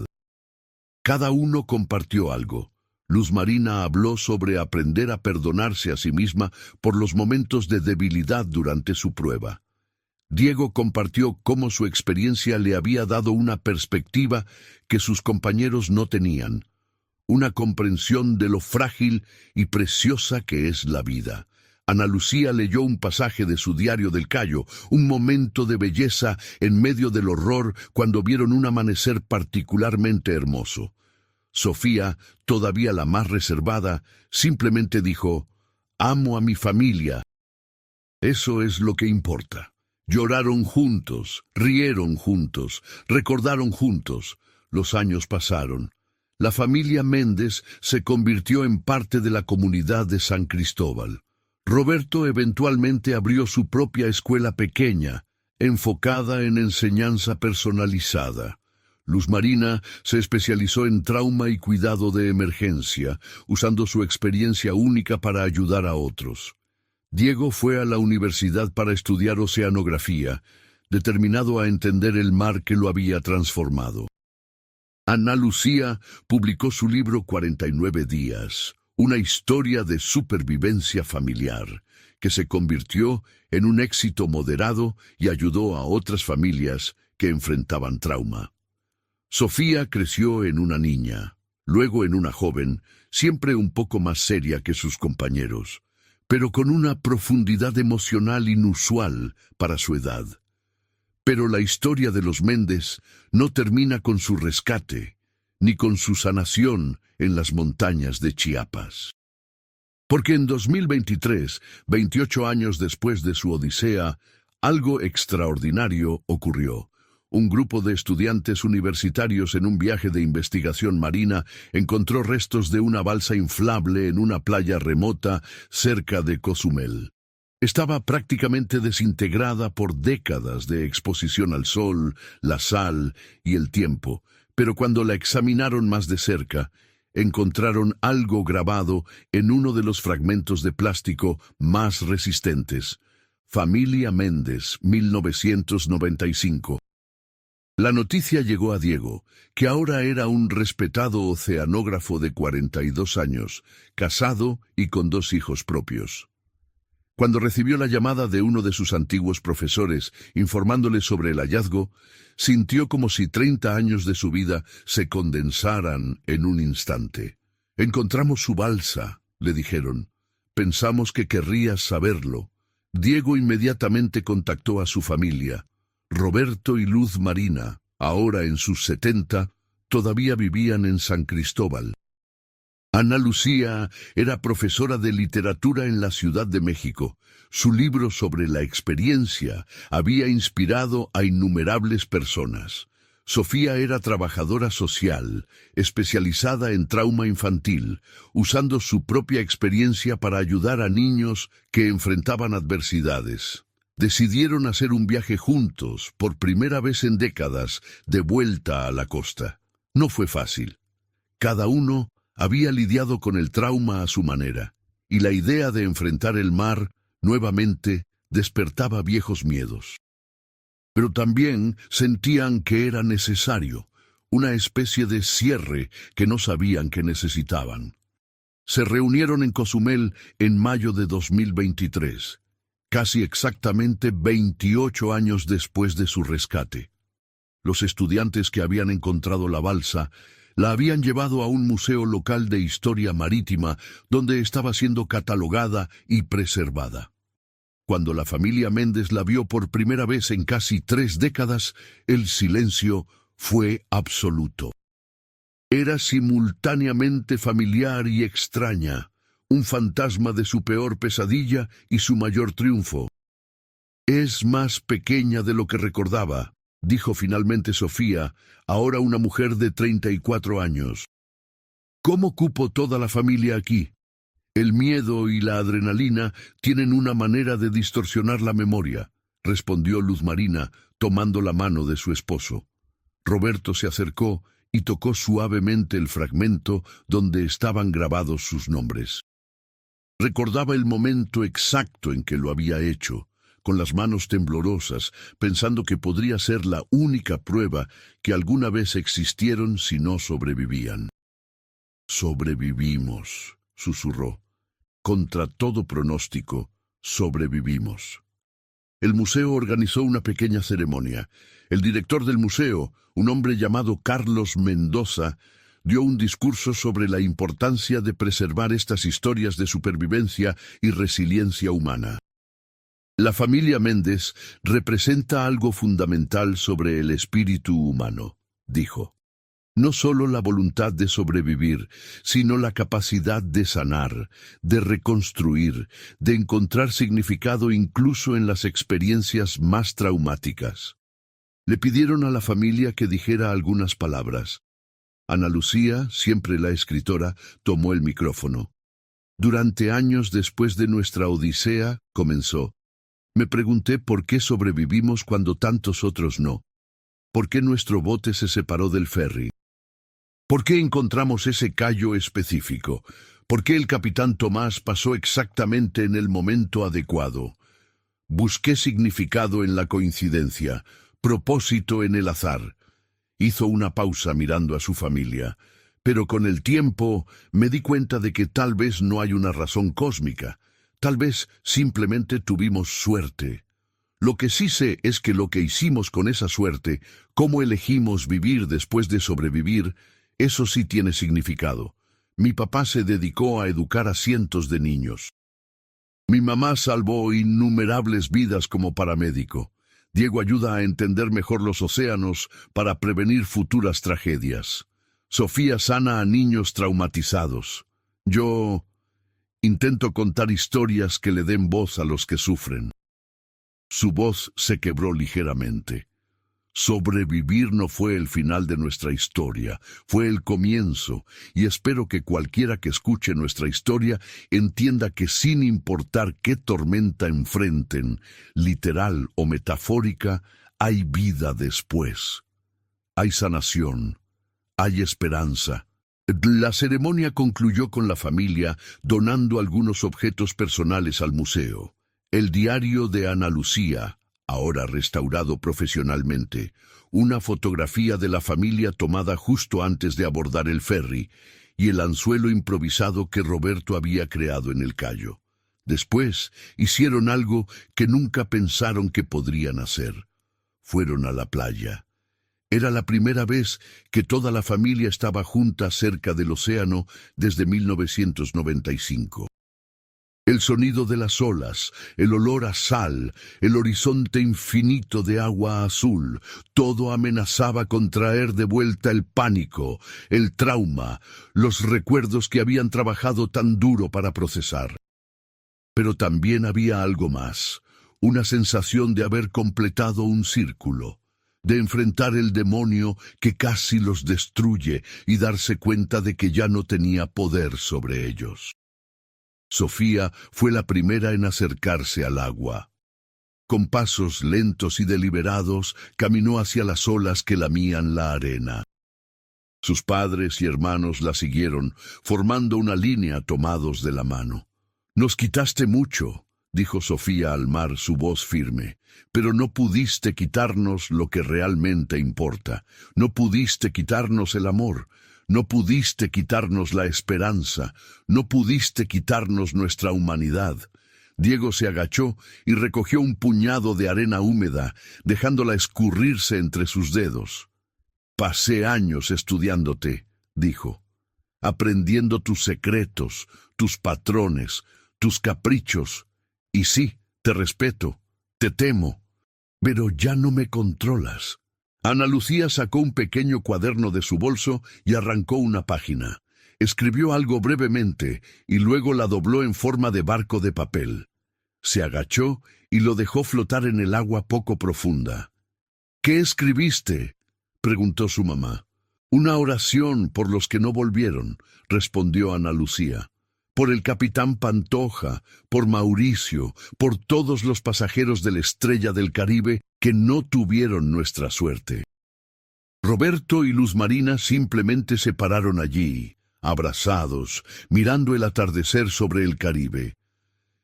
Cada uno compartió algo. Luz Marina habló sobre aprender a perdonarse a sí misma por los momentos de debilidad durante su prueba. Diego compartió cómo su experiencia le había dado una perspectiva que sus compañeros no tenían, una comprensión de lo frágil y preciosa que es la vida. Ana Lucía leyó un pasaje de su diario del Cayo, un momento de belleza en medio del horror cuando vieron un amanecer particularmente hermoso. Sofía, todavía la más reservada, simplemente dijo: «Amo a mi familia». Eso es lo que importa. Lloraron juntos, rieron juntos, recordaron juntos. Los años pasaron. La familia Méndez se convirtió en parte de la comunidad de San Cristóbal. Roberto eventualmente abrió su propia escuela pequeña, enfocada en enseñanza personalizada. Luz Marina se especializó en trauma y cuidado de emergencia, usando su experiencia única para ayudar a otros. Diego fue a la universidad para estudiar oceanografía, determinado a entender el mar que lo había transformado. Ana Lucía publicó su libro 49 días, una historia de supervivencia familiar, que se convirtió en un éxito moderado y ayudó a otras familias que enfrentaban trauma. Sofía creció en una niña, luego en una joven, siempre un poco más seria que sus compañeros, pero con una profundidad emocional inusual para su edad. Pero la historia de los Méndez no termina con su rescate, ni con su sanación en las montañas de Chiapas. Porque en 2023, 28 años después de su odisea, algo extraordinario ocurrió. Un grupo de estudiantes universitarios en un viaje de investigación marina encontró restos de una balsa inflable en una playa remota cerca de Cozumel. Estaba prácticamente desintegrada por décadas de exposición al sol, la sal y el tiempo, pero cuando la examinaron más de cerca, encontraron algo grabado en uno de los fragmentos de plástico más resistentes. Familia Méndez, 1995. La noticia llegó a Diego, que ahora era un respetado oceanógrafo de 42 años, casado y con 2 hijos propios. Cuando recibió la llamada de uno de sus antiguos profesores informándole sobre el hallazgo, sintió como si 30 años de su vida se condensaran en un instante. «Encontramos su balsa», le dijeron. «Pensamos que querrías saberlo». Diego inmediatamente contactó a su familia. Roberto y Luz Marina, ahora en sus 70, todavía vivían en San Cristóbal. Ana Lucía era profesora de literatura en la Ciudad de México. Su libro sobre la experiencia había inspirado a innumerables personas. Sofía era trabajadora social, especializada en trauma infantil, usando su propia experiencia para ayudar a niños que enfrentaban adversidades. Decidieron hacer un viaje juntos, por primera vez en décadas, de vuelta a la costa. No fue fácil. Cada uno había lidiado con el trauma a su manera, y la idea de enfrentar el mar nuevamente despertaba viejos miedos. Pero también sentían que era necesario, una especie de cierre que no sabían que necesitaban. Se reunieron en Cozumel en mayo de 2023, casi exactamente 28 años después de su rescate. Los estudiantes que habían encontrado la balsa la habían llevado a un museo local de historia marítima donde estaba siendo catalogada y preservada. Cuando la familia Méndez la vio por primera vez en casi 3 décadas, el silencio fue absoluto. Era simultáneamente familiar y extraña, un fantasma de su peor pesadilla y su mayor triunfo. «Es más pequeña de lo que recordaba», dijo finalmente Sofía, ahora una mujer de 34 años. «¿Cómo cupo toda la familia aquí? El miedo y la adrenalina tienen una manera de distorsionar la memoria», respondió Luz Marina, tomando la mano de su esposo. Roberto se acercó y tocó suavemente el fragmento donde estaban grabados sus nombres. Recordaba el momento exacto en que lo había hecho, con las manos temblorosas, pensando que podría ser la única prueba que alguna vez existieron si no sobrevivían. «Sobrevivimos», susurró. «Contra todo pronóstico, sobrevivimos». El museo organizó una pequeña ceremonia. El director del museo, un hombre llamado Carlos Mendoza, dio un discurso sobre la importancia de preservar estas historias de supervivencia y resiliencia humana. «La familia Méndez representa algo fundamental sobre el espíritu humano», dijo. «No solo la voluntad de sobrevivir, sino la capacidad de sanar, de reconstruir, de encontrar significado incluso en las experiencias más traumáticas». Le pidieron a la familia que dijera algunas palabras. Ana Lucía, siempre la escritora, tomó el micrófono. «Durante años después de nuestra odisea», comenzó, «me pregunté por qué sobrevivimos cuando tantos otros no. ¿Por qué nuestro bote se separó del ferry? ¿Por qué encontramos ese callo específico? ¿Por qué el capitán Tomás pasó exactamente en el momento adecuado? Busqué significado en la coincidencia, propósito en el azar». Hizo una pausa mirando a su familia, pero con el tiempo me di cuenta de que tal vez no hay una razón cósmica. Tal vez simplemente tuvimos suerte. Lo que sí sé es que lo que hicimos con esa suerte, cómo elegimos vivir después de sobrevivir, eso sí tiene significado. Mi papá se dedicó a educar a cientos de niños. Mi mamá salvó innumerables vidas como paramédico. Diego ayuda a entender mejor los océanos para prevenir futuras tragedias. Sofía sana a niños traumatizados. Yo intento contar historias que le den voz a los que sufren. Su voz se quebró ligeramente. Sobrevivir no fue el final de nuestra historia, fue el comienzo, y espero que cualquiera que escuche nuestra historia entienda que sin importar qué tormenta enfrenten, literal o metafórica, hay vida después. Hay sanación, hay esperanza. La ceremonia concluyó con la familia donando algunos objetos personales al museo. El diario de Ana Lucía, ahora restaurado profesionalmente, una fotografía de la familia tomada justo antes de abordar el ferry, y el anzuelo improvisado que Roberto había creado en el callo. Después hicieron algo que nunca pensaron que podrían hacer. Fueron a la playa. Era la primera vez que toda la familia estaba junta cerca del océano desde 1995. El sonido de las olas, el olor a sal, el horizonte infinito de agua azul, todo amenazaba con traer de vuelta el pánico, el trauma, los recuerdos que habían trabajado tan duro para procesar. Pero también había algo más, una sensación de haber completado un círculo, de enfrentar el demonio que casi los destruye y darse cuenta de que ya no tenía poder sobre ellos. Sofía fue la primera en acercarse al agua. Con pasos lentos y deliberados, caminó hacia las olas que lamían la arena. Sus padres y hermanos la siguieron, formando una línea tomados de la mano. «Nos quitaste mucho», dijo Sofía al mar, su voz firme, «pero no pudiste quitarnos lo que realmente importa. No pudiste quitarnos el amor. No pudiste quitarnos la esperanza. No pudiste quitarnos nuestra humanidad». Diego se agachó y recogió un puñado de arena húmeda, dejándola escurrirse entre sus dedos. «Pasé años estudiándote», dijo, «aprendiendo tus secretos, tus patrones, tus caprichos. Y sí, te respeto, te temo, pero ya no me controlas». Ana Lucía sacó un pequeño cuaderno de su bolso y arrancó una página. Escribió algo brevemente y luego la dobló en forma de barco de papel. Se agachó y lo dejó flotar en el agua poco profunda. «¿Qué escribiste?», preguntó su mamá. «Una oración por los que no volvieron», respondió Ana Lucía. «Por el capitán Pantoja, por Mauricio, por todos los pasajeros de la Estrella del Caribe que no tuvieron nuestra suerte». Roberto y Luz Marina simplemente se pararon allí, abrazados, mirando el atardecer sobre el Caribe.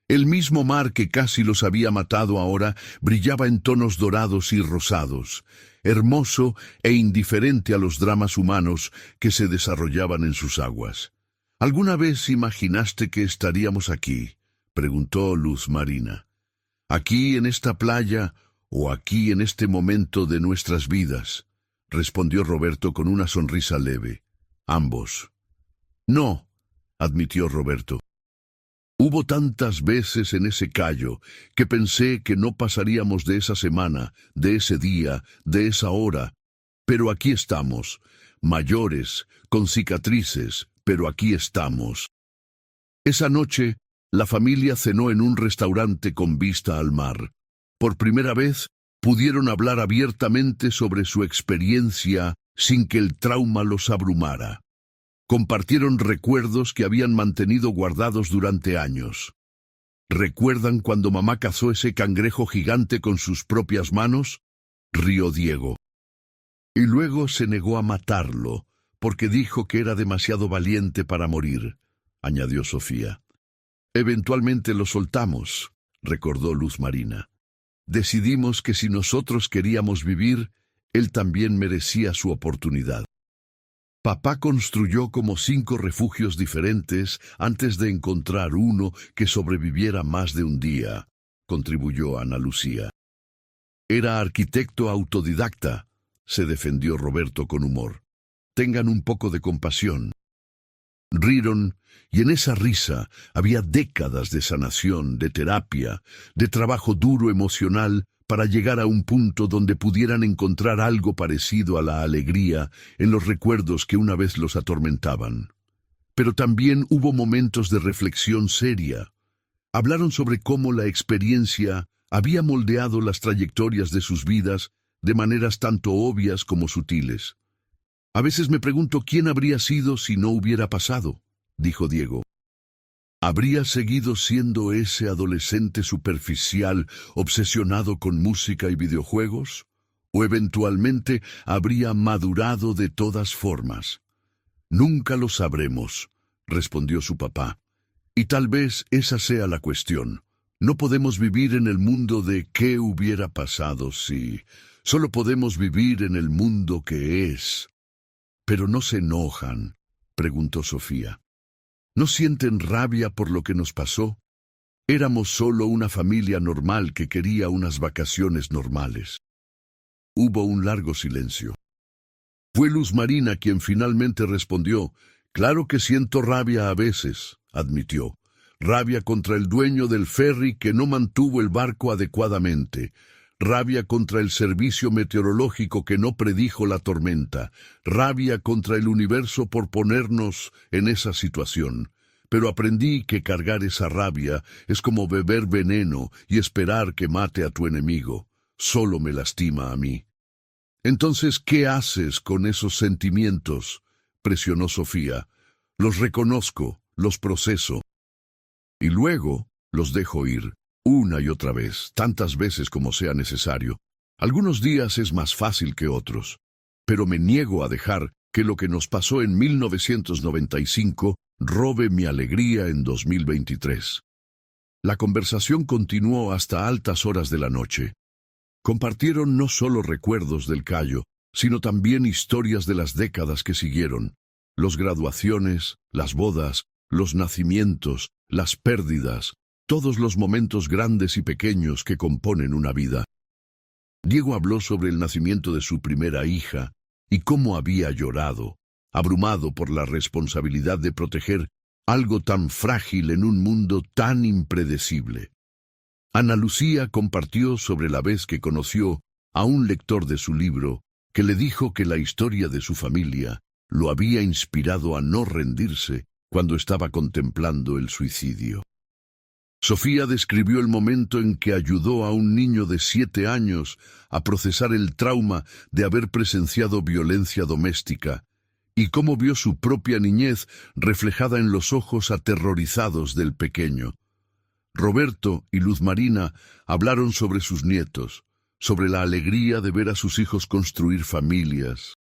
El mismo mar que casi los había matado ahora brillaba en tonos dorados y rosados, hermoso e indiferente a los dramas humanos que se desarrollaban en sus aguas. «¿Alguna vez imaginaste que estaríamos aquí?», preguntó Luz Marina. «¿Aquí en esta playa o aquí en este momento de nuestras vidas?», respondió Roberto con una sonrisa leve. «Ambos». «No», admitió Roberto. «Hubo tantas veces en ese callo que pensé que no pasaríamos de esa semana, de ese día, de esa hora. Pero aquí estamos, mayores, con cicatrices, pero aquí estamos». Esa noche, la familia cenó en un restaurante con vista al mar. Por primera vez, pudieron hablar abiertamente sobre su experiencia sin que el trauma los abrumara. Compartieron recuerdos que habían mantenido guardados durante años. «¿Recuerdan cuando mamá cazó ese cangrejo gigante con sus propias manos?», rió Diego. «Y luego se negó a matarlo, porque dijo que era demasiado valiente para morir», añadió Sofía. «Eventualmente lo soltamos», recordó Luz Marina. «Decidimos que si nosotros queríamos vivir, él también merecía su oportunidad». Papá construyó como 5 refugios diferentes antes de encontrar uno que sobreviviera más de un día, contribuyó Ana Lucía. «Era arquitecto autodidacta», se defendió Roberto con humor. «Tengan un poco de compasión». Rieron, y en esa risa había décadas de sanación, de terapia, de trabajo duro emocional para llegar a un punto donde pudieran encontrar algo parecido a la alegría en los recuerdos que una vez los atormentaban. Pero también hubo momentos de reflexión seria. Hablaron sobre cómo la experiencia había moldeado las trayectorias de sus vidas de maneras tanto obvias como sutiles. «A veces me pregunto quién habría sido si no hubiera pasado», dijo Diego. «¿Habría seguido siendo ese adolescente superficial, obsesionado con música y videojuegos? ¿O eventualmente habría madurado de todas formas?» «Nunca lo sabremos», respondió su papá. «Y tal vez esa sea la cuestión. No podemos vivir en el mundo de qué hubiera pasado si... Solo podemos vivir en el mundo que es». «¿Pero no se enojan?», preguntó Sofía. «¿No sienten rabia por lo que nos pasó? Éramos solo una familia normal que quería unas vacaciones normales». Hubo un largo silencio. Fue Luz Marina quien finalmente respondió. «Claro que siento rabia a veces», admitió. «Rabia contra el dueño del ferry que no mantuvo el barco adecuadamente. Rabia contra el servicio meteorológico que no predijo la tormenta. Rabia contra el universo por ponernos en esa situación. Pero aprendí que cargar esa rabia es como beber veneno y esperar que mate a tu enemigo. Solo me lastima a mí». «Entonces, ¿qué haces con esos sentimientos?», presionó Sofía. «Los reconozco, los proceso. Y luego los dejo ir», una y otra vez, tantas veces como sea necesario. Algunos días es más fácil que otros, pero me niego a dejar que lo que nos pasó en 1995 robe mi alegría en 2023. La conversación continuó hasta altas horas de la noche. Compartieron no solo recuerdos del Cayo, sino también historias de las décadas que siguieron, las graduaciones, las bodas, los nacimientos, las pérdidas, todos los momentos grandes y pequeños que componen una vida. Diego habló sobre el nacimiento de su primera hija y cómo había llorado, abrumado por la responsabilidad de proteger algo tan frágil en un mundo tan impredecible. Ana Lucía compartió sobre la vez que conoció a un lector de su libro que le dijo que la historia de su familia lo había inspirado a no rendirse cuando estaba contemplando el suicidio. Sofía describió el momento en que ayudó a un niño de 7 años a procesar el trauma de haber presenciado violencia doméstica y cómo vio su propia niñez reflejada en los ojos aterrorizados del pequeño. Roberto y Luz Marina hablaron sobre sus nietos, sobre la alegría de ver a sus hijos construir familias